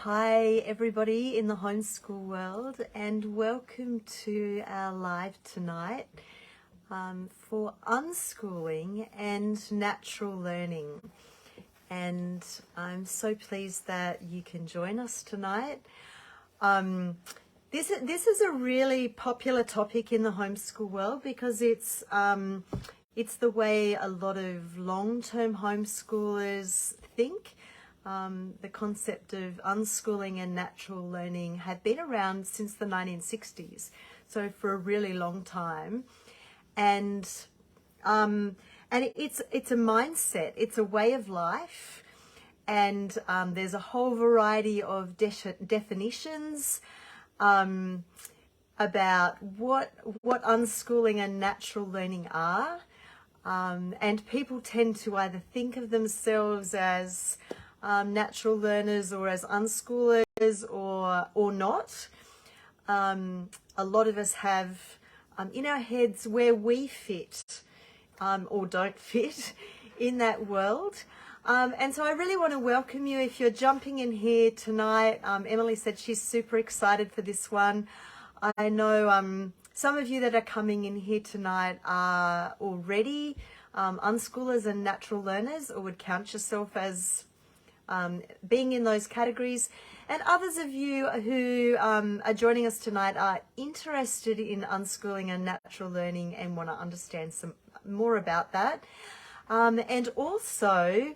Hi everybody in the homeschool world, and welcome to our live tonight for unschooling and natural learning. And I'm so pleased that you can join us tonight. This is a really popular topic in the homeschool world because it's the way a lot of long-term homeschoolers think. The concept of unschooling and natural learning have been around since the 1960s, so for a really long time. And it's a mindset, it's a way of life, and there's a whole variety of definitions about what unschooling and natural learning are. And people tend to either think of themselves as natural learners or as unschoolers or not. A lot of us have in our heads where we fit or don't fit in that world. And so I really want to welcome you if you're jumping in here tonight. Emily said she's super excited for this one. I know some of you that are coming in here tonight are already unschoolers and natural learners, or would count yourself as being in those categories, and others of you who are joining us tonight are interested in unschooling and natural learning and want to understand some more about that. And also,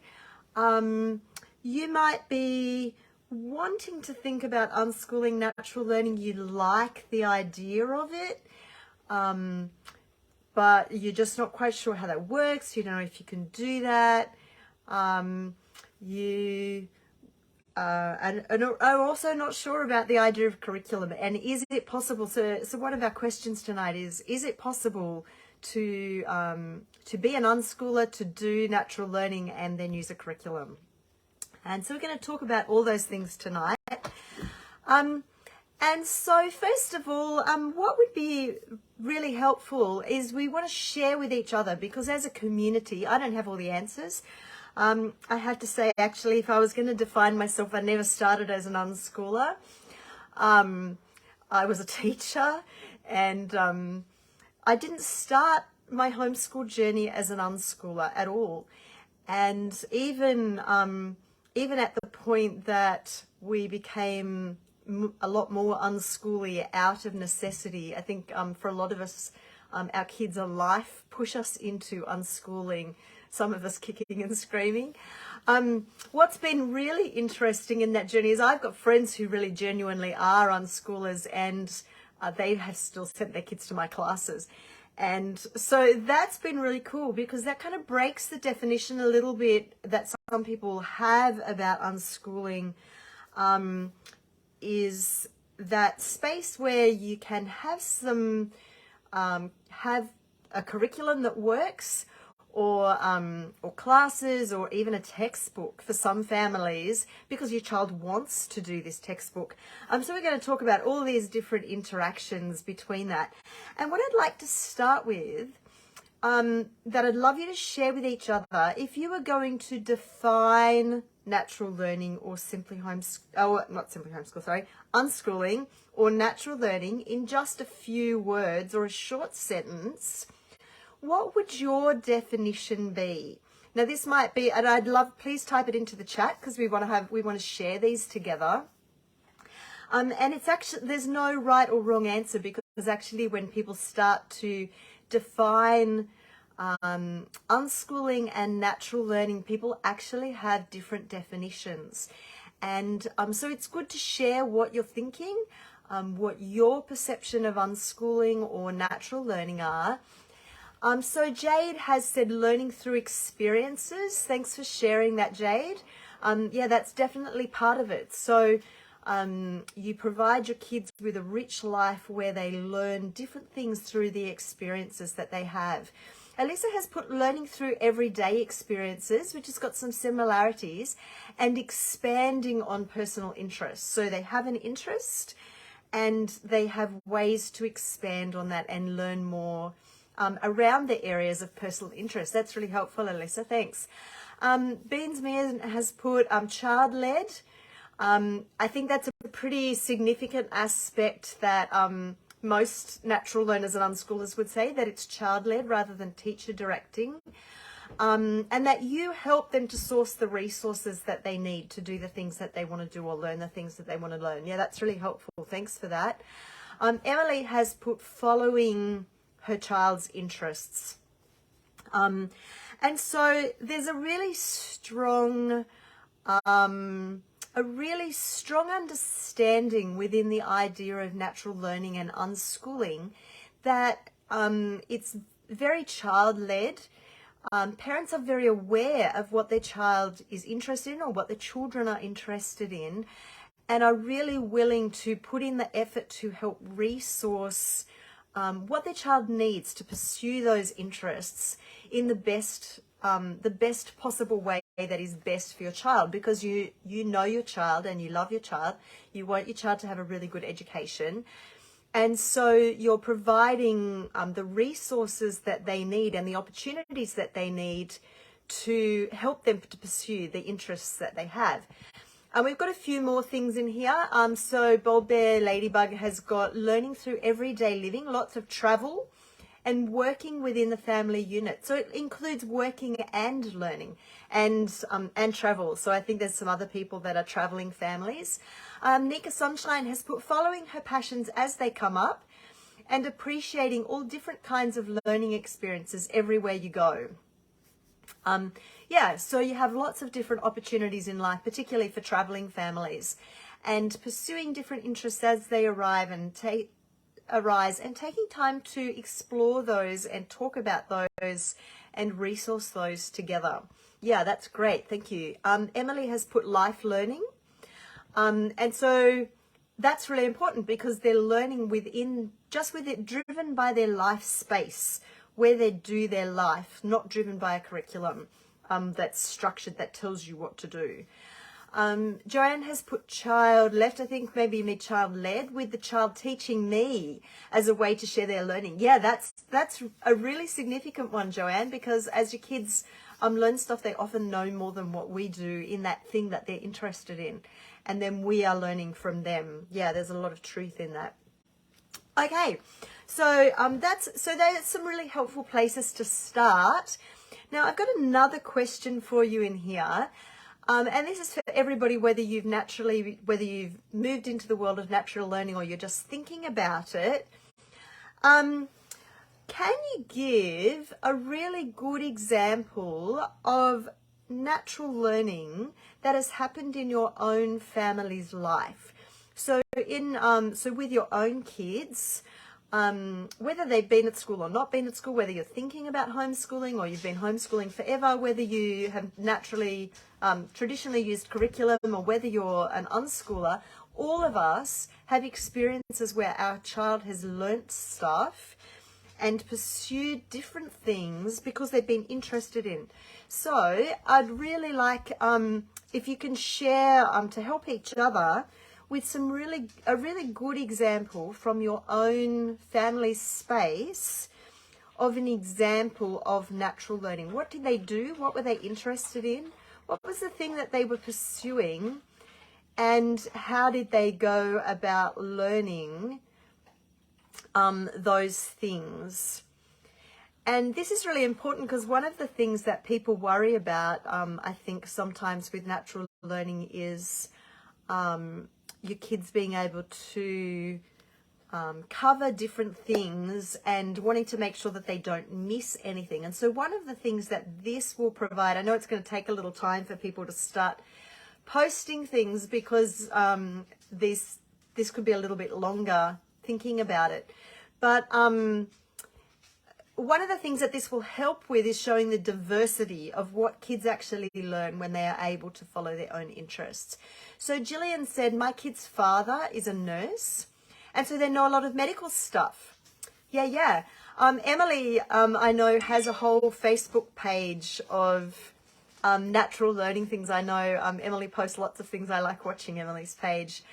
you might be wanting to think about unschooling natural learning. You like the idea of it, but you're just not quite sure how that works. You don't know if you can do that. You and are also not sure about the idea of curriculum, and is it possible so one of our questions tonight is it possible to be an unschooler, to do natural learning and then use a curriculum? And so we're going to talk about all those things tonight. And so first of all, what would be really helpful is we want to share with each other, because as a community, I don't have all the answers. I have to say, actually, if I was going to define myself, I never started as an unschooler. I was a teacher, and I didn't start my homeschool journey as an unschooler at all. And even at the point that we became a lot more unschooly out of necessity, I think for a lot of us, our kids' life push us into unschooling, some of us kicking and screaming. What's been really interesting in that journey is I've got friends who really genuinely are unschoolers, and they have still sent their kids to my classes. And so that's been really cool, because that kind of breaks the definition a little bit that some people have about unschooling, is that space where you can have some, have a curriculum that works, or classes, or even a textbook for some families, because your child wants to do this textbook. So we're going to talk about all these different interactions between that. And what I'd like to start with, that I'd love you to share with each other, if you were going to define natural learning or unschooling or natural learning in just a few words or a short sentence, what would your definition be? Now this might be, and I'd love, please type it into the chat, because we want to share these together. And it's actually, there's no right or wrong answer, because actually when people start to define unschooling and natural learning, people actually have different definitions. And so it's good to share what you're thinking, what your perception of unschooling or natural learning are. So Jade has said learning through experiences. Thanks for sharing that, Jade. Yeah, that's definitely part of it. So you provide your kids with a rich life where they learn different things through the experiences that they have. Alyssa has put learning through everyday experiences, which has got some similarities, and expanding on personal interests. So they have an interest and they have ways to expand on that and learn more around the areas of personal interest. That's really helpful, Alyssa. Thanks. Beans Mia has put child-led. I think that's a pretty significant aspect that most natural learners and unschoolers would say, that it's child-led rather than teacher directing. And that you help them to source the resources that they need to do the things that they want to do or learn the things that they want to learn. Yeah, that's really helpful. Thanks for that. Emily has put following her child's interests. And so there's a really strong understanding within the idea of natural learning and unschooling that it's very child-led. Parents are very aware of what their child is interested in or what their children are interested in, and are really willing to put in the effort to help resource what their child needs to pursue those interests in the best possible way that is best for your child, because you know your child and you love your child. You want your child to have a really good education. And so you're providing the resources that they need and the opportunities that they need to help them to pursue the interests that they have. We've got a few more things in here. So Bold Bear Ladybug has got learning through everyday living, lots of travel, and working within the family unit. So it includes working and learning and travel. So I think there's some other people that are traveling families. Nika Sunshine has put following her passions as they come up and appreciating all different kinds of learning experiences everywhere you go. Yeah, so you have lots of different opportunities in life, particularly for traveling families, and pursuing different interests as they arise and taking time to explore those and talk about those and resource those together. Yeah, that's great. Thank you. Emily has put life learning. And so that's really important because they're learning driven by their life space, where they do their life, not driven by a curriculum that's structured, that tells you what to do. Joanne has put child left. I think maybe you mean child led, with the child teaching me as a way to share their learning. Yeah, that's a really significant one, Joanne, because as your kids learn stuff, they often know more than what we do in that thing that they're interested in, and then we are learning from them. Yeah, there's a lot of truth in that. Okay, so there's some really helpful places to start. Now I've got another question for you in here. And this is for everybody, whether you've moved into the world of natural learning or you're just thinking about it. Can you give a really good example of natural learning that has happened in your own family's life? So with your own kids, whether they've been at school or not been at school, whether you're thinking about homeschooling or you've been homeschooling forever, whether you have traditionally used curriculum or whether you're an unschooler, all of us have experiences where our child has learnt stuff and pursued different things because they've been interested in. So I'd really like if you can share to help each other with a really good example from your own family space of an example of natural learning. What did they do? What were they interested in? What was the thing that they were pursuing? And how did they go about learning those things? And this is really important because one of the things that people worry about, I think sometimes with natural learning is your kids being able to cover different things and wanting to make sure that they don't miss anything. And so one of the things that this will provide, I know it's going to take a little time for people to start posting things because this could be a little bit longer thinking about it. But one of the things that this will help with is showing the diversity of what kids actually learn when they are able to follow their own interests. So Gillian said, my kid's father is a nurse, and so they know a lot of medical stuff. Yeah. Emily, I know, has a whole Facebook page of natural learning things. I know Emily posts lots of things. I like watching Emily's page.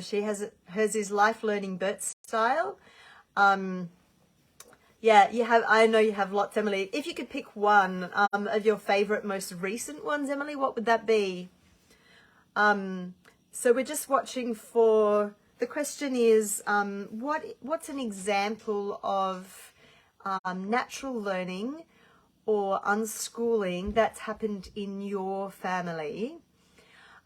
She has hers is life learning Bert style. Yeah, I know you have lots, Emily. If you could pick one of your favorite, most recent ones, Emily, what would that be? So we're just watching for, the question is, what's an example of natural learning or unschooling that's happened in your family?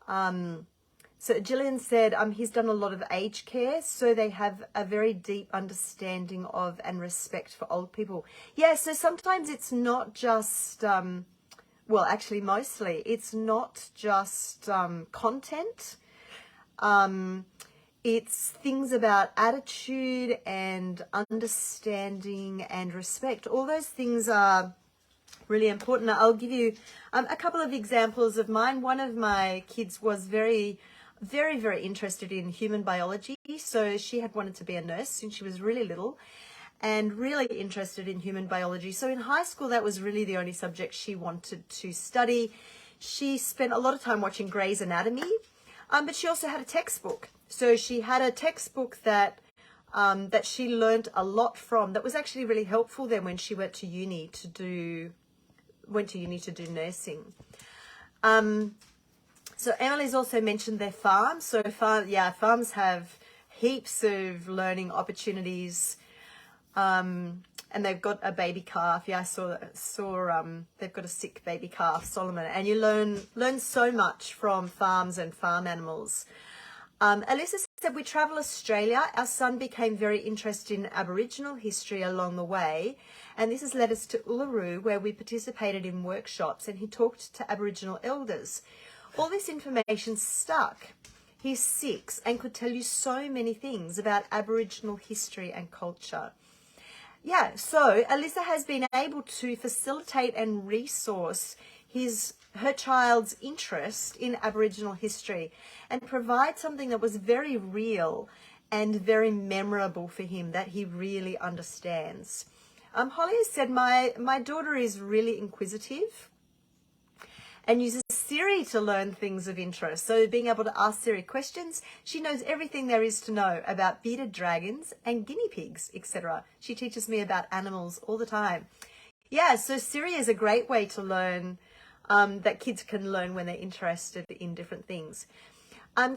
So Gillian said he's done a lot of aged care, so they have a very deep understanding of and respect for old people. Yeah, so sometimes it's not just, well, actually mostly, it's not just content. It's things about attitude and understanding and respect. All those things are really important. I'll give you a couple of examples of mine. One of my kids was very interested in human biology. So she had wanted to be a nurse since she was really little and really interested in human biology. So in high school, that was really the only subject she wanted to study. She spent a lot of time watching Grey's Anatomy, but she also had a textbook. So she had a textbook that that she learned a lot from, that was actually really helpful then when she went to uni to do nursing. So Emily's also mentioned their farm. So farms have heaps of learning opportunities, and they've got a baby calf. Yeah, I saw they've got a sick baby calf, Solomon, and you learn so much from farms and farm animals. Alyssa said, we travel Australia. Our son became very interested in Aboriginal history along the way, and this has led us to Uluru, where we participated in workshops, and he talked to Aboriginal elders. All this information stuck. He's 6 and could tell you so many things about Aboriginal history and culture. Yeah, so Alyssa has been able to facilitate and resource her child's interest in Aboriginal history and provide something that was very real and very memorable for him, that he really understands. Holly has said, my daughter is really inquisitive and uses Siri to learn things of interest. So being able to ask Siri questions, she knows everything there is to know about bearded dragons and guinea pigs, etc. She teaches me about animals all the time. Yeah, so Siri is a great way to learn, that kids can learn when they're interested in different things.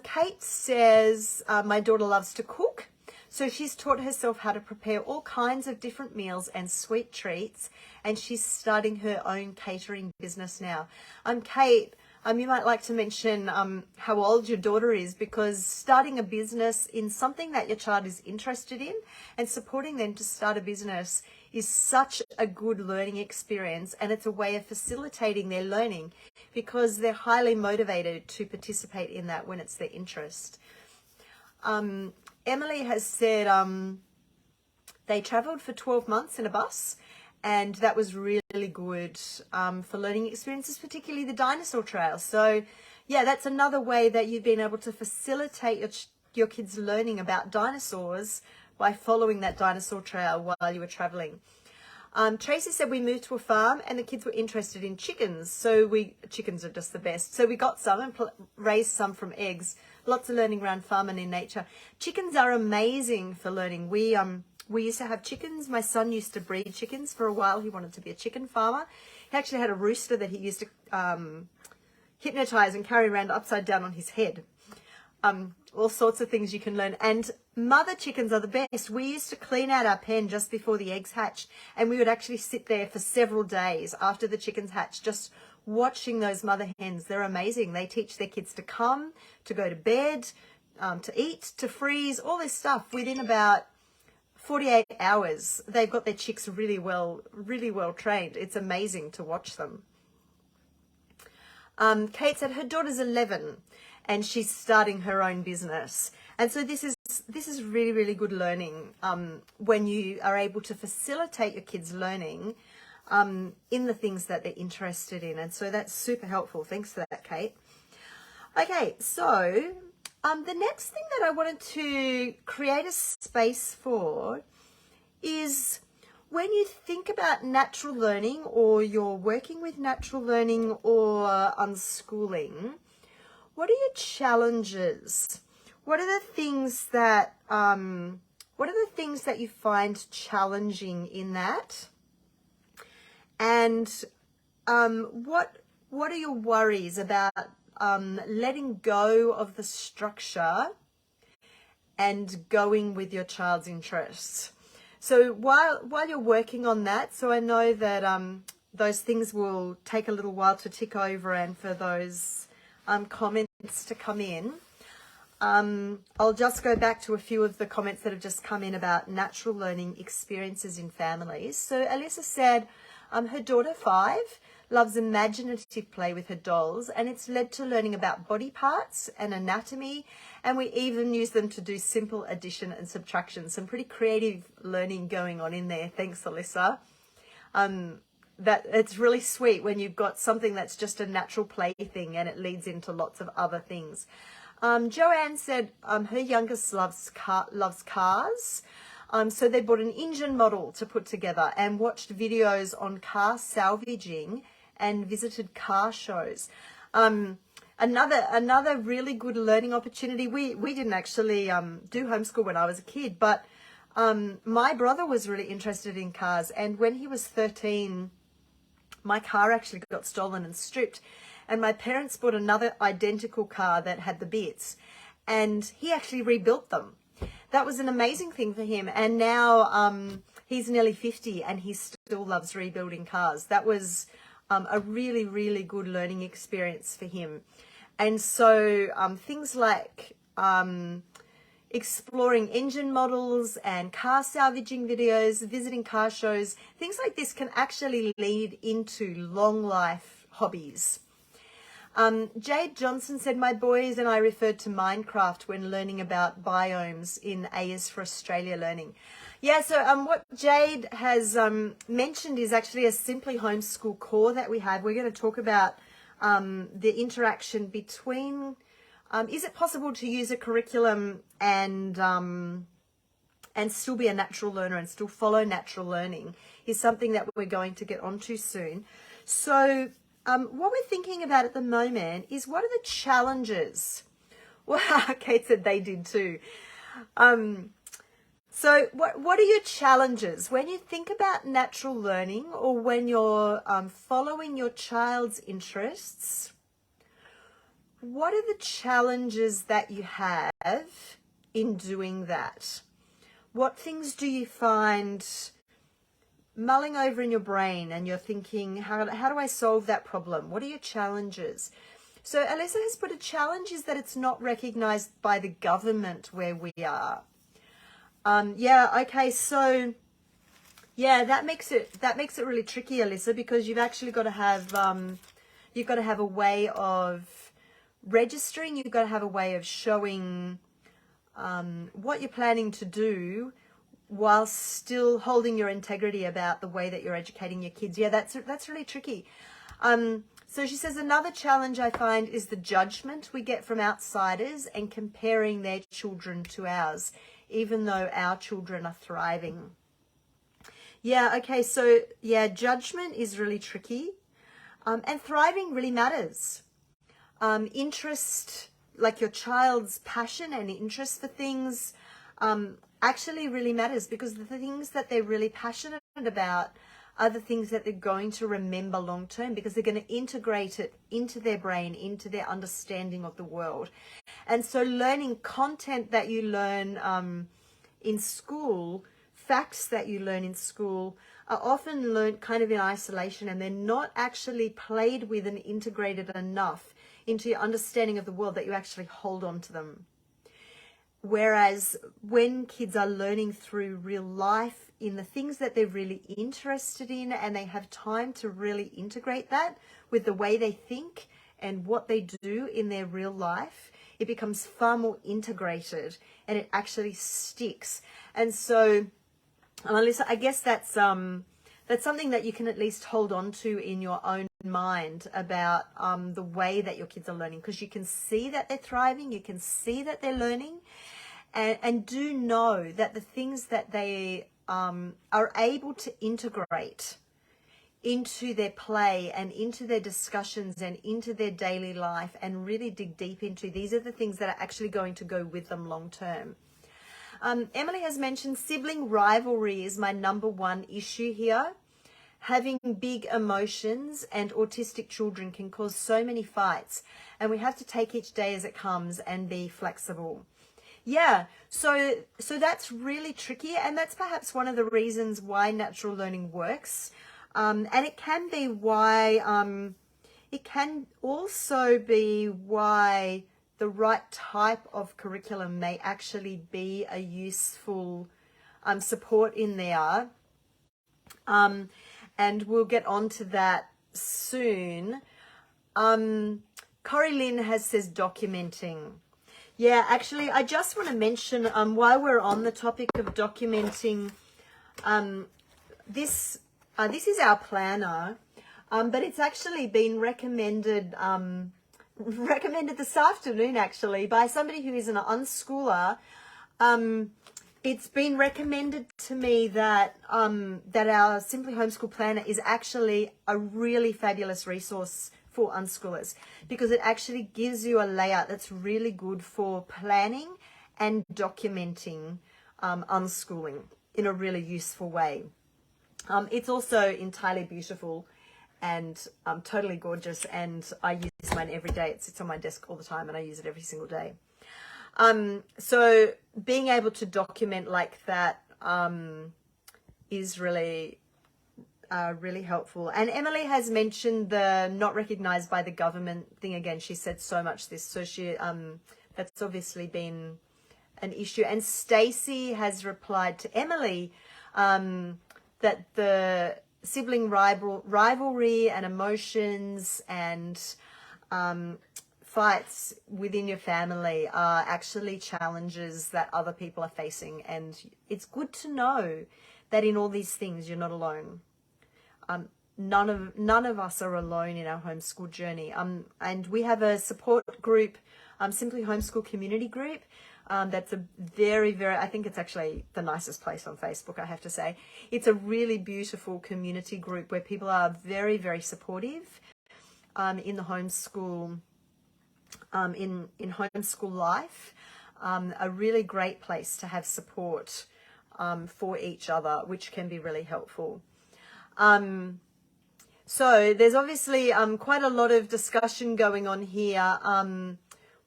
Kate says, my daughter loves to cook. So she's taught herself how to prepare all kinds of different meals and sweet treats, and she's starting her own catering business now. Kate, you might like to mention how old your daughter is, because starting a business in something that your child is interested in and supporting them to start a business is such a good learning experience, and it's a way of facilitating their learning because they're highly motivated to participate in that when it's their interest. Emily has said they travelled for 12 months in a bus, and that was really good for learning experiences, particularly the dinosaur trail. So yeah, that's another way that you've been able to facilitate your kids learning about dinosaurs by following that dinosaur trail while you were travelling. Tracy said, we moved to a farm and the kids were interested in chickens. So chickens are just the best. So we got some and raised some from eggs. Lots of learning around farming in nature. Chickens are amazing for learning. We used to have chickens. My son used to breed chickens for a while. He wanted to be a chicken farmer. He actually had a rooster that he used to hypnotize and carry around upside down on his head. All sorts of things you can learn. And mother chickens are the best. We used to clean out our pen just before the eggs hatch, and we would actually sit there for several days after the chickens hatch, just watching those mother hens. They're amazing. They teach their kids to come, to go to bed, to eat, to freeze, all this stuff within about 48 hours. They've got their chicks really well trained. It's amazing to watch them. Kate said her daughter's 11 and she's starting her own business. And so this is really, really good learning when you are able to facilitate your kids' learning in the things that they're interested in. And so that's super helpful. Thanks for that, Kate. Okay, so the next thing that I wanted to create a space for is when you think about natural learning, or you're working with natural learning or unschooling, what are your challenges? What are the things that you find challenging in that? And what are your worries about letting go of the structure and going with your child's interests. So while you're working on that, so I know that those things will take a little while to tick over and for those comments to come in. I'll just go back to a few of the comments that have just come in about natural learning experiences in families. So Alyssa said her daughter 5 loves imaginative play with her dolls, and it's led to learning about body parts and anatomy, and we even use them to do simple addition and subtraction. Some pretty creative learning going on in there. Thanks, Alyssa. That it's really sweet when you've got something that's just a natural play thing and it leads into lots of other things. Joanne said her youngest loves cars. So they bought an engine model to put together and watched videos on car salvaging and visited car shows. Another really good learning opportunity. We didn't actually do homeschool when I was a kid, but my brother was really interested in cars, and when he was 13, my car actually got stolen and stripped, and my parents bought another identical car that had the bits, and he actually rebuilt them. That was an amazing thing for him, and now he's nearly 50 and he still loves rebuilding cars. That was a really, really good learning experience for him. And so things like exploring engine models and car salvaging videos, visiting car shows, things like this can actually lead into long life hobbies. Jade Johnson said, my boys and I referred to Minecraft when learning about biomes in A is for Australia learning. Yeah, so what Jade has mentioned is actually a Simply Homeschool core that we have. We're going to talk about the interaction between, is it possible to use a curriculum and still be a natural learner and still follow natural learning, is something that we're going to get onto soon. So what we're thinking about at the moment is, what are the challenges? Well, Kate said they did too. So what are your challenges when you think about natural learning, or when you're following your child's interests? What are the challenges that you have in doing that? What things do you find mulling over in your brain and you're thinking, how do I solve that problem? What are your challenges? So Alyssa has put a challenge is that it's not recognized by the government where we are. Yeah, okay, so yeah, that makes it really tricky, Alyssa, because you've actually got to have a way of registering, you've got to have a way of showing what you're planning to do while still holding your integrity about the way that you're educating your kids. Yeah, that's really tricky. So she says, another challenge I find is the judgment we get from outsiders and comparing their children to ours, even though our children are thriving. Yeah, okay, so yeah, judgment is really tricky. And thriving really matters. Interest, like your child's passion and interest for things, actually really matters, because the things that they're really passionate about are the things that they're going to remember long term, because they're going to integrate it into their brain, into their understanding of the world. And so learning content that you learn in school, facts that you learn in school, are often learned kind of in isolation, and they're not actually played with and integrated enough into your understanding of the world that you actually hold on to them. Whereas when kids are learning through real life in the things that they're really interested in, and they have time to really integrate that with the way they think and what they do in their real life, it becomes far more integrated and it actually sticks. And so, Alyssa, I guess that's something that you can at least hold on to in your own mind about the way that your kids are learning, because you can see that they're thriving, you can see that they're learning, and do know that the things that they are able to integrate into their play and into their discussions and into their daily life and really dig deep into, these are the things that are actually going to go with them long term. Emily has mentioned sibling rivalry is my number one issue here. having big emotions and autistic children can cause so many fights, and we have to take each day as it comes and be flexible. Yeah, so that's really tricky, and that's perhaps one of the reasons why natural learning works. And it can be why, it can also be why the right type of curriculum may actually be a useful support in there. And we'll get on to that soon. Corey Lynn says documenting. Yeah, actually, I just want to mention, while we're on the topic of documenting, this is our planner, but it's actually been recommended this afternoon, actually, by somebody who is an unschooler. It's been recommended to me that that our Simply Homeschool Planner is actually a really fabulous resource for unschoolers, because it actually gives you a layout that's really good for planning and documenting unschooling in a really useful way. It's also entirely beautiful and totally gorgeous, and I use mine every day. It sits on my desk all the time and I use it every single day. So being able to document like that is really really helpful. And Emily has mentioned the not recognized by the government thing again. She said so much this, so she that's obviously been an issue. And Stacey has replied to Emily that the sibling rivalry and emotions and fights within your family are actually challenges that other people are facing, and it's good to know that in all these things you're not alone. None of us are alone in our homeschool journey. And we have a support group, Simply Homeschool Community Group. That's a very, very, I think it's actually the nicest place on Facebook, I have to say. It's a really beautiful community group where people are very, very supportive in the homeschool, in homeschool life. A really great place to have support for each other, which can be really helpful. So there's obviously quite a lot of discussion going on here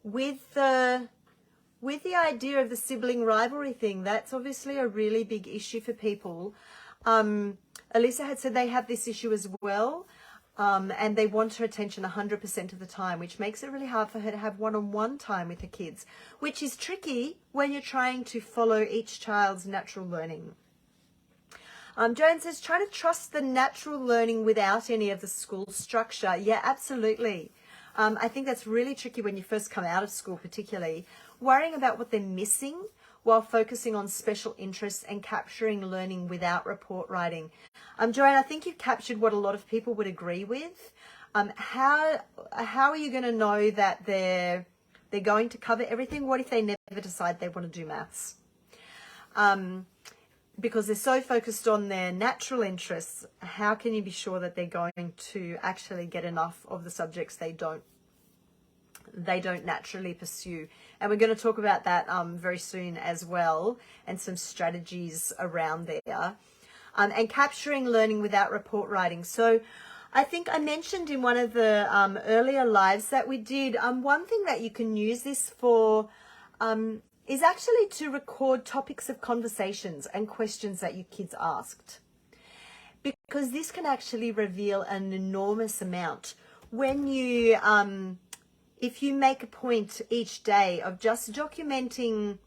with the idea of the sibling rivalry thing. That's obviously a really big issue for people. Elisa had said they have this issue as well, and they want her attention 100% of the time, which makes it really hard for her to have one-on-one time with her kids, which is tricky when you're trying to follow each child's natural learning. Joan says, try to trust the natural learning without any of the school structure. Yeah, absolutely. I think that's really tricky when you first come out of school, particularly. Worrying about what they're missing while focusing on special interests and capturing learning without report writing. Joanne, I think you've captured what a lot of people would agree with. How are you going to know that they're going to cover everything? What if they never decide they want to do maths? Because they're so focused on their natural interests, how can you be sure that they're going to actually get enough of the subjects they don't naturally pursue? And we're going to talk about that very soon as well, and some strategies around there. And capturing learning without report writing. So I think I mentioned in one of the earlier lives that we did, one thing that you can use this for is actually to record topics of conversations and questions that your kids asked. Because this can actually reveal an enormous amount. When you, if you make a point each day of just documenting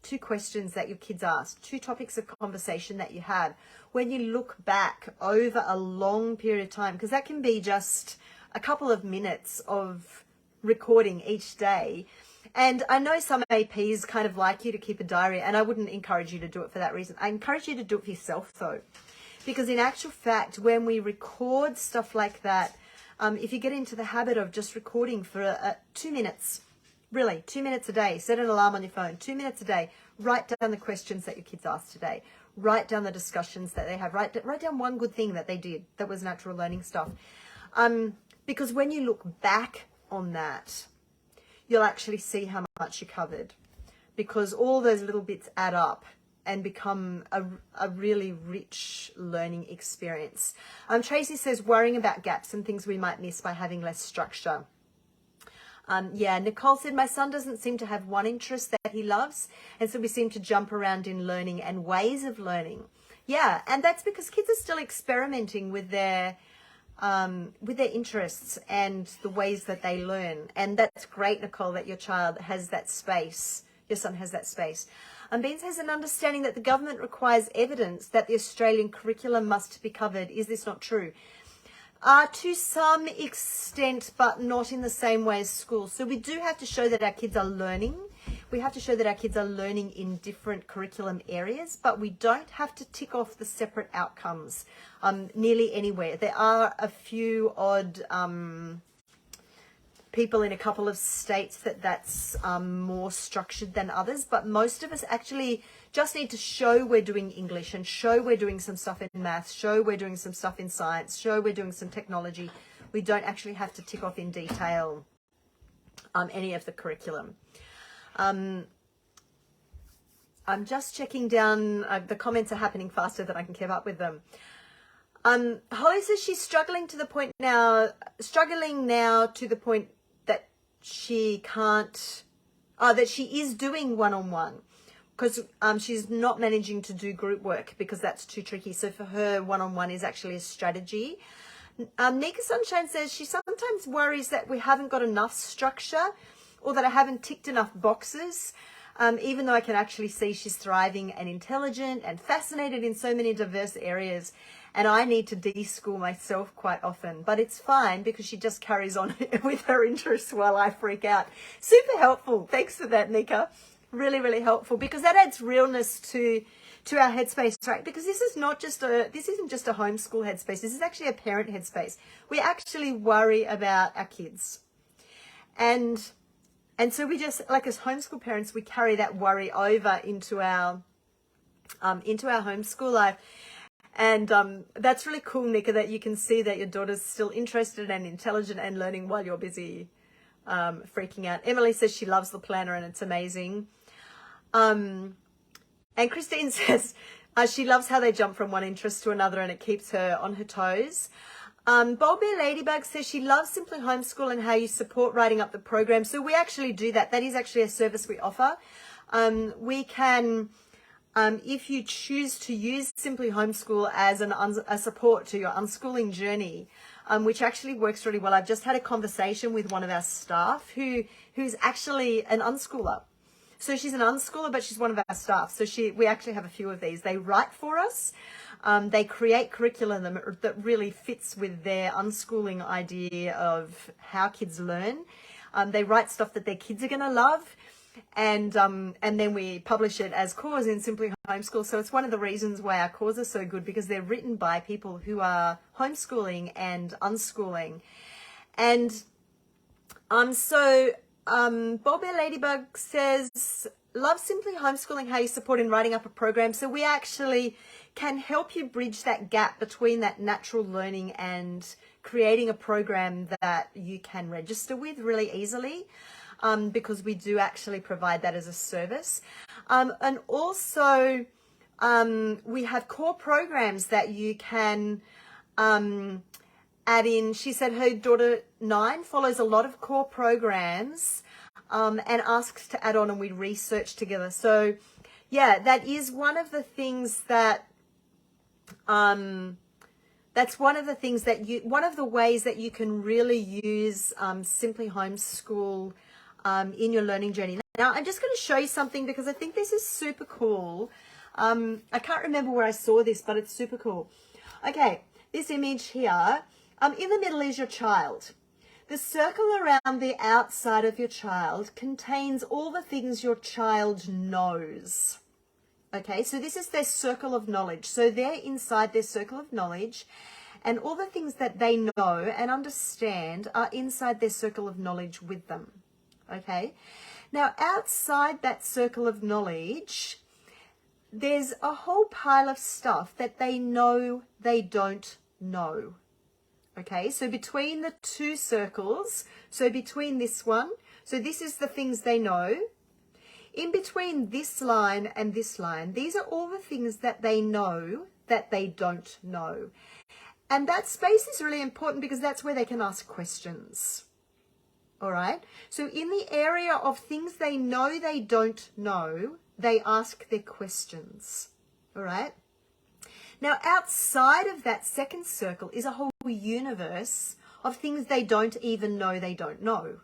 2 questions that your kids asked, 2 topics of conversation that you had, when you look back over a long period of time, because that can be just a couple of minutes of recording each day. And I know some APs kind of like you to keep a diary, and I wouldn't encourage you to do it for that reason. I encourage you to do it for yourself, though. Because in actual fact, when we record stuff like that, if you get into the habit of just recording for 2 minutes, really, 2 minutes a day, set an alarm on your phone, 2 minutes a day, write down the questions that your kids asked today, write down the discussions that they have, write down one good thing that they did that was natural learning stuff. Because when you look back on that, you'll actually see how much you covered, because all those little bits add up become a really rich learning experience. Tracy says, worrying about gaps and things we might miss by having less structure. Yeah, Nicole said, my son doesn't seem to have one interest that he loves, and so we seem to jump around in learning and ways of learning. Yeah, and that's because kids are still experimenting with their interests and the ways that they learn. And that's great, Nicole, that your child has that space. Your son has that space. Beans has an understanding that the government requires evidence that the Australian curriculum must be covered. Is this not true? To some extent, but not in the same way as school. So we do have to show that our kids are learning. We have to show that our kids are learning in different curriculum areas, but we don't have to tick off the separate outcomes nearly anywhere. There are a few odd people in a couple of states that's more structured than others, but most of us actually just need to show we're doing English and show we're doing some stuff in maths, show we're doing some stuff in science, show we're doing some technology. We don't actually have to tick off in detail any of the curriculum. I'm just checking down, the comments are happening faster than I can keep up with them. Holly says she's struggling now to the point that she can't, that she is doing one-on-one, because she's not managing to do group work because that's too tricky. So for her, one-on-one is actually a strategy. Nika Sunshine says she sometimes worries that we haven't got enough structure or that I haven't ticked enough boxes, even though I can actually see she's thriving and intelligent and fascinated in so many diverse areas. And I need to de-school myself quite often, but it's fine because she just carries on with her interests while I freak out. Super helpful. Thanks for that, Nika. Really, really helpful, because that adds realness to our headspace, right? Because this isn't just a homeschool headspace. This is actually a parent headspace. We actually worry about our kids. And so we just, like as homeschool parents, we carry that worry over into our homeschool life. And that's really cool, Nika, that you can see that your daughter's still interested and intelligent and learning while you're busy freaking out. Emily says she loves the planner and it's amazing. And Christine says she loves how they jump from one interest to another and it keeps her on her toes. Bold Bear Ladybug says she loves Simply Homeschool and how you support writing up the program. So we actually do that. That is actually a service we offer. We can, if you choose to use Simply Homeschool as a support to your unschooling journey, which actually works really well. I've just had a conversation with one of our staff who's actually an unschooler. So she's an unschooler, but she's one of our staff. So we actually have a few of these. They write for us. They create curriculum that really fits with their unschooling idea of how kids learn. They write stuff that their kids are going to love. And then we publish it as cores in Simply Homeschool. So it's one of the reasons why our cores are so good, because they're written by people who are homeschooling and unschooling. And Bob Bear Ladybug says, love Simply Homeschooling, how you support in writing up a program. So we actually can help you bridge that gap between that natural learning and creating a program that you can register with really easily, because we do actually provide that as a service. And also we have core programs that you can add in. She said her daughter 9 follows a lot of core programs and asks to add on, and we research together. So yeah, that is one of the things that that's one of the things that one of the ways that you can really use Simply Homeschool in your learning journey. Now I'm just going to show you something because I think this is super cool. I can't remember where I saw this, but it's super cool. Okay, this image here. In the middle is your child. The circle around the outside of your child contains all the things your child knows. Okay, so this is their circle of knowledge. So they're inside their circle of knowledge, and all the things that they know and understand are inside their circle of knowledge with them. Okay, now outside that circle of knowledge, there's a whole pile of stuff that they know they don't know. Okay, so between the two circles, so between this one, so this is the things they know. In between this line and this line, these are all the things that they know that they don't know. And that space is really important because that's where they can ask questions. All right. So in the area of things they know they don't know, they ask their questions. All right. Now, outside of that second circle is a whole universe of things they don't even know they don't know.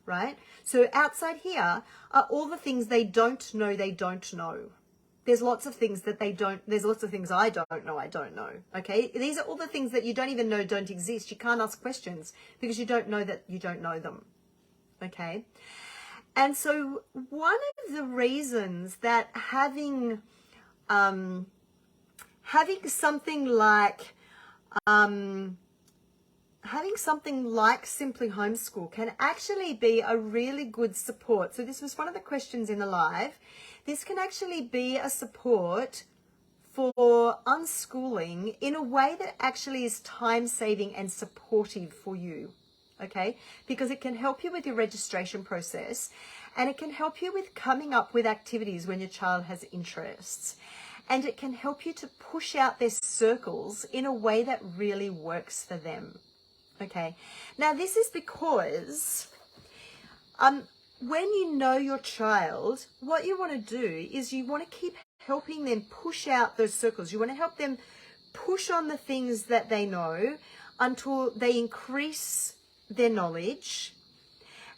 Right. So outside here are all the things they don't know they don't know. There's lots of things that they don't, there's lots of things I don't know. Okay. These are all the things that you don't even know don't exist. You can't ask questions because you don't know that you don't know them. Okay. And so one of the reasons that having something like Simply Homeschool can actually be a really good support. So this was one of the questions in the live. This can actually be a support for unschooling in a way that actually is time saving and supportive for you. Okay, because it can help you with your registration process, and it can help you with coming up with activities when your child has interests, and it can help you to push out their circles in a way that really works for them. Okay, now this is because when you know your child, what you want to do is you want to keep helping them push out those circles. You want to help them push on the things that they know until they increase their knowledge.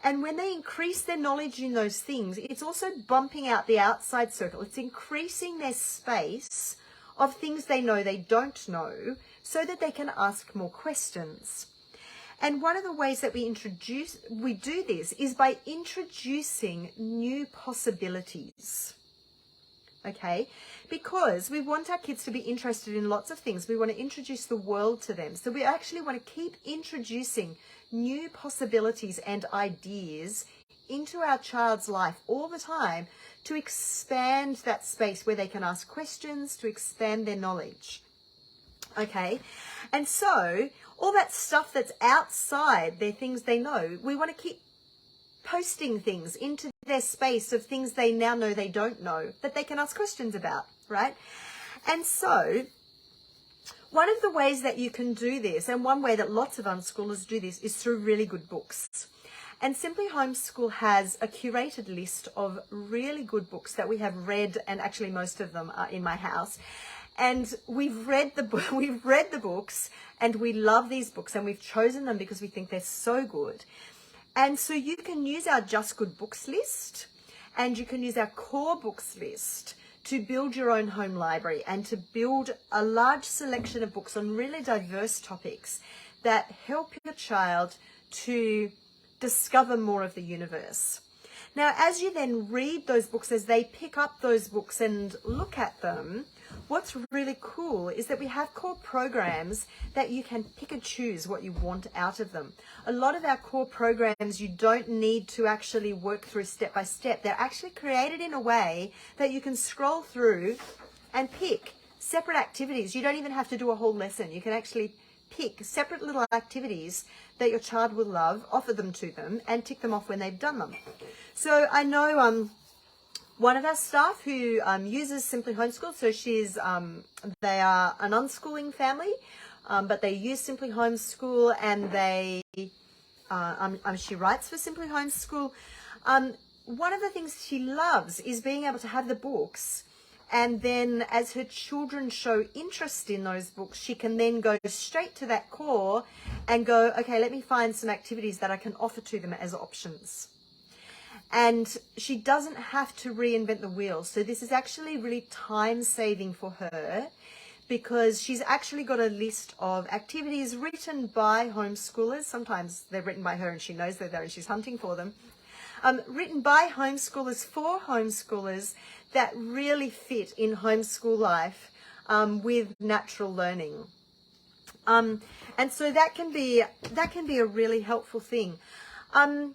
And when they increase their knowledge in those things, it's also bumping out the outside circle. It's increasing their space of things they know they don't know so that they can ask more questions. And one of the ways that we do this is by introducing new possibilities. Okay, because we want our kids to be interested in lots of things. We want to introduce the world to them. So we actually want to keep introducing new possibilities and ideas into our child's life all the time to expand that space where they can ask questions, to expand their knowledge. Okay, and so all that stuff that's outside their things they know, we want to keep posting things into their space of things they now know they don't know that they can ask questions about, right? And so one of the ways that you can do this, and one way that lots of unschoolers do this, is through really good books. And Simply Homeschool has a curated list of really good books that we have read, and actually most of them are in my house. And we've read the books, and we love these books, and we've chosen them because we think they're so good. And so you can use our Just Good Books list, and you can use our core books list to build your own home library and to build a large selection of books on really diverse topics that help your child to discover more of the universe. Now, as you then read those books, as they pick up those books and look at them, what's really cool is that we have core programs that you can pick and choose what you want out of them. A lot of our core programs, you don't need to actually work through step by step. They're actually created in a way that you can scroll through and pick separate activities. You don't even have to do a whole lesson. You can actually pick separate little activities that your child will love, offer them to them, and tick them off when they've done them. So I know one of our staff who uses Simply Homeschool, so they are an unschooling family, but they use Simply Homeschool, and she writes for Simply Homeschool. One of the things she loves is being able to have the books, and then as her children show interest in those books, she can then go straight to that core and go, okay, let me find some activities that I can offer to them as options. And she doesn't have to reinvent the wheel. So this is actually really time saving for her, because she's actually got a list of activities written by homeschoolers. Sometimes they're written by her and she knows they're there and she's hunting for them. Written by homeschoolers for homeschoolers that really fit in homeschool life with natural learning. And so that can be a really helpful thing. I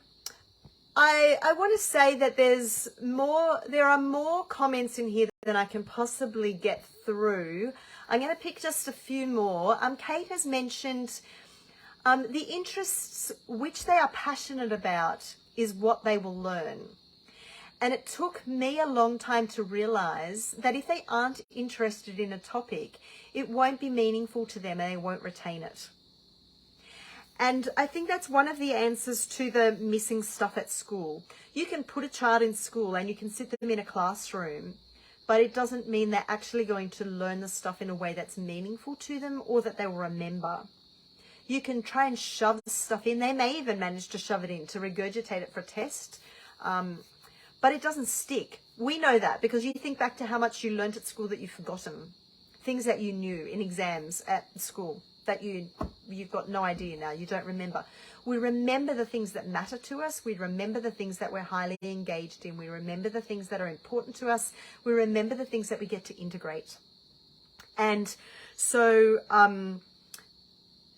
want to say that there are more comments in here than I can possibly get through. I'm going to pick just a few more. Kate has mentioned the interests which they are passionate about is what they will learn. And it took me a long time to realize that if they aren't interested in a topic, it won't be meaningful to them and they won't retain it. And I think that's one of the answers to the missing stuff at school. You can put a child in school and you can sit them in a classroom, but it doesn't mean they're actually going to learn the stuff in a way that's meaningful to them or that they will remember. You can try and shove the stuff in. They may even manage to shove it in, to regurgitate it for a test, but it doesn't stick. We know that because you think back to how much you learnt at school that you've forgotten. Things that you knew in exams at school that you've got no idea now, you don't remember. We remember the things that matter to us. We remember the things that we're highly engaged in. We remember the things that are important to us. We remember the things that we get to integrate. And so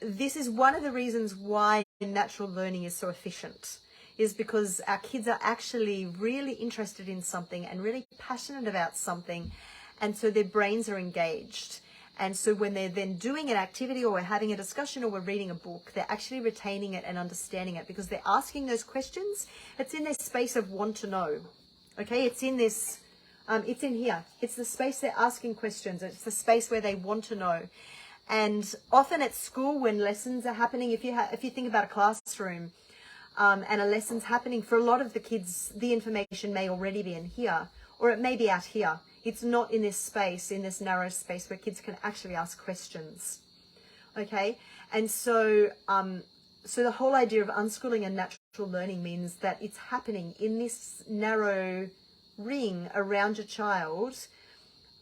this is one of the reasons why natural learning is so efficient, is because our kids are actually really interested in something and really passionate about something. And so their brains are engaged. And so when they're then doing an activity or we're having a discussion or we're reading a book, they're actually retaining it and understanding it because they're asking those questions. It's in their space of want to know. Okay, it's in this, it's in here. It's the space they're asking questions. It's the space where they want to know. And often at school when lessons are happening, if you think about a classroom and a lesson's happening, for a lot of the kids, the information may already be in here or it may be out here. It's not in this space, in this narrow space where kids can actually ask questions. Okay? And so, so the whole idea of unschooling and natural learning means that it's happening in this narrow ring around your child.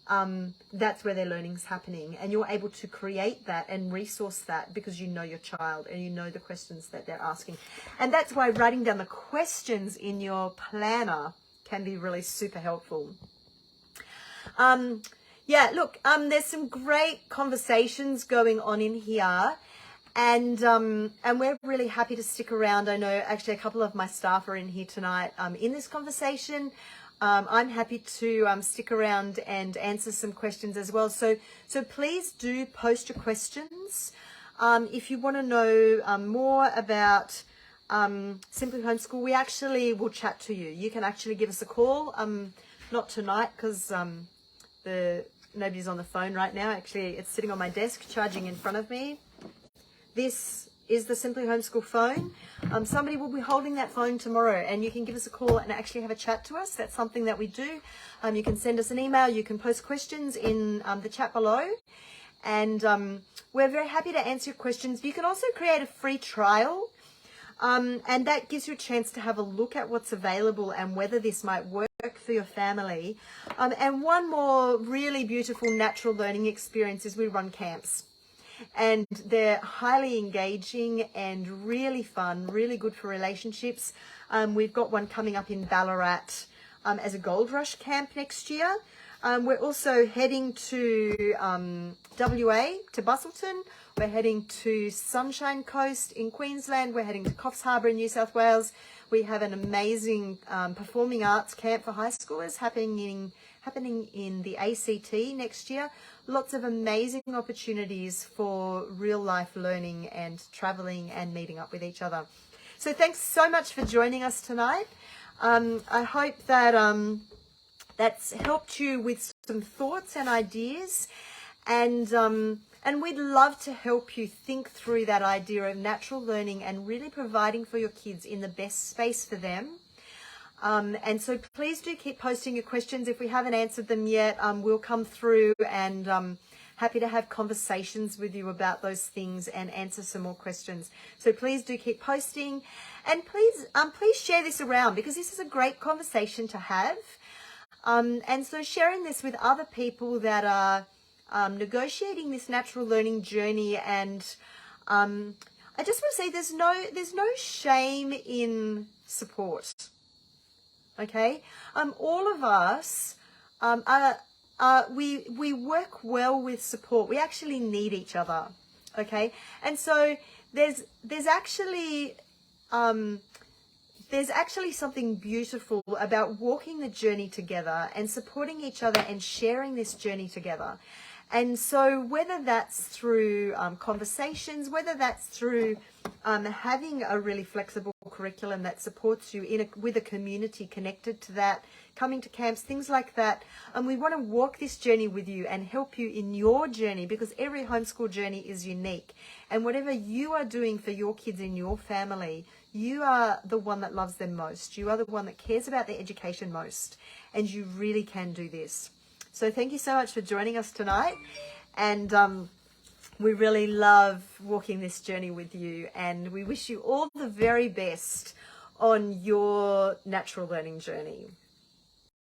That's where their learning's happening. And you're able to create that and resource that because you know your child and you know the questions that they're asking. And that's why writing down the questions in your planner can be really super helpful. Yeah, look, there's some great conversations going on in here, and we're really happy to stick around. I know actually a couple of my staff are in here tonight in this conversation. I'm happy to stick around and answer some questions as well. So please do post your questions. If you want to know more about Simply Homeschool, we actually will chat to you. You can actually give us a call. Not tonight because nobody's on the phone right now. Actually, it's sitting on my desk, charging in front of me. This is the Simply Homeschool phone. Somebody will be holding that phone tomorrow, and you can give us a call and actually have a chat to us. That's something that we do. You can send us an email. You can post questions in the chat below, and we're very happy to answer your questions. You can also create a free trial. And that gives you a chance to have a look at what's available and whether this might work for your family. And one more really beautiful natural learning experience is we run camps. And they're highly engaging and really fun, really good for relationships. We've got one coming up in Ballarat as a Gold Rush camp next year. We're also heading to WA, to Busselton. We're heading to Sunshine Coast in Queensland. We're heading to Coffs Harbour in New South Wales. We have an amazing performing arts camp for high schoolers happening in the ACT next year. Lots of amazing opportunities for real life learning and travelling and meeting up with each other. So thanks so much for joining us tonight. I hope that that's helped you with some thoughts and ideas, and we'd love to help you think through that idea of natural learning and really providing for your kids in the best space for them. And so please do keep posting your questions. If we haven't answered them yet, we'll come through and happy to have conversations with you about those things and answer some more questions. So please do keep posting, and please share this around because this is a great conversation to have. And so sharing this with other people that are negotiating this natural learning journey, and I just want to say there's no shame in support. Okay, all of us we work well with support. We actually need each other. Okay, and so there's actually something beautiful about walking the journey together and supporting each other and sharing this journey together. And so whether that's through conversations, whether that's through having a really flexible curriculum that supports you with a community connected to that, coming to camps, things like that. And we want to walk this journey with you and help you in your journey, because every homeschool journey is unique. And whatever you are doing for your kids in your family, you are the one that loves them most. You are the one that cares about their education most. And you really can do this. So thank you so much for joining us tonight. And we really love walking this journey with you, and we wish you all the very best on your natural learning journey.